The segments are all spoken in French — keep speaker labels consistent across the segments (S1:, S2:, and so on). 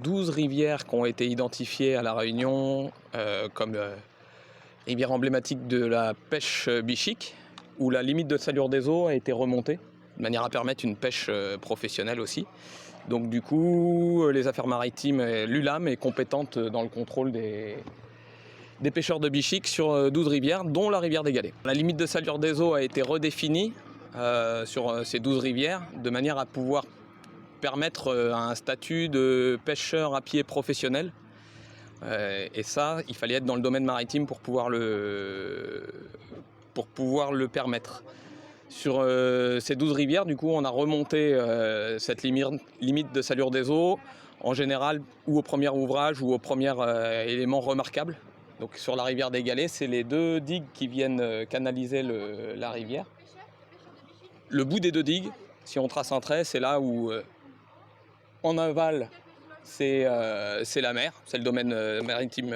S1: 12 rivières qui ont été identifiées à La Réunion comme rivières emblématiques de la pêche bichique, où la limite de salure des eaux a été remontée, de manière à permettre une pêche professionnelle aussi. Donc du coup, les affaires maritimes, l'ULAM est compétente dans le contrôle des pêcheurs de bichique sur 12 rivières, dont la rivière des Galets. La limite de salure des eaux a été redéfinie sur ces 12 rivières, de manière à pouvoir permettre un statut de pêcheur à pied professionnel. Et ça, il fallait être dans le domaine maritime pour pouvoir le permettre. Sur ces 12 rivières, du coup, on a remonté cette limite de salure des eaux, en général, ou au premier ouvrage ou au premier élément remarquable. Donc sur la rivière des Galets, c'est les 2 digues qui viennent canaliser la rivière. Le bout des 2 digues, si on trace un trait, c'est là où, en aval, c'est la mer, c'est le domaine maritime,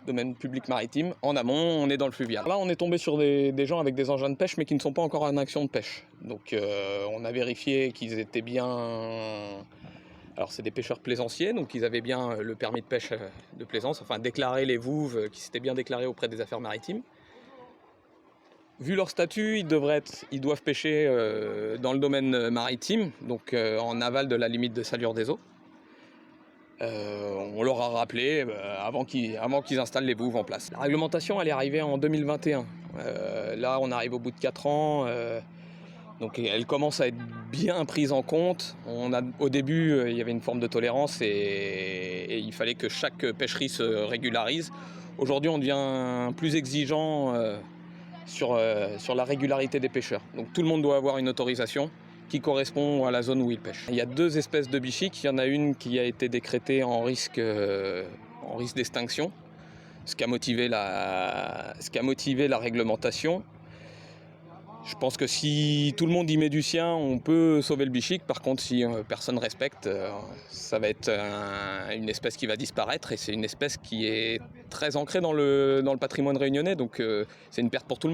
S1: domaine public maritime. En amont, on est dans le fluvial. Là, on est tombé sur des gens avec des engins de pêche, mais qui ne sont pas encore en action de pêche. Donc on a vérifié qu'ils étaient bien... Alors c'est des pêcheurs plaisanciers, donc ils avaient bien le permis de pêche de plaisance, enfin déclarer les vouves qui s'étaient bien déclarés auprès des affaires maritimes. Vu leur statut, ils doivent pêcher dans le domaine maritime, donc en aval de la limite de salure des eaux. On leur a rappelé avant qu'ils installent les bouves en place. La réglementation, elle est arrivée en 2021. Là, on arrive au bout de 4 ans. Donc elle commence à être bien prise en compte. Au début, il y avait une forme de tolérance et il fallait que chaque pêcherie se régularise. Aujourd'hui, on devient plus exigeant sur la régularité des pêcheurs. Donc tout le monde doit avoir une autorisation qui correspond à la zone où ils pêchent. Il y a 2 espèces de bichiques. Il y en a une qui a été décrétée en risque d'extinction, ce qui a motivé la réglementation. Je pense que si tout le monde y met du sien, on peut sauver le bichique. Par contre, si personne ne respecte, ça va être une espèce qui va disparaître. Et c'est une espèce qui est très ancrée dans le patrimoine réunionnais. Donc c'est une perte pour tout le monde.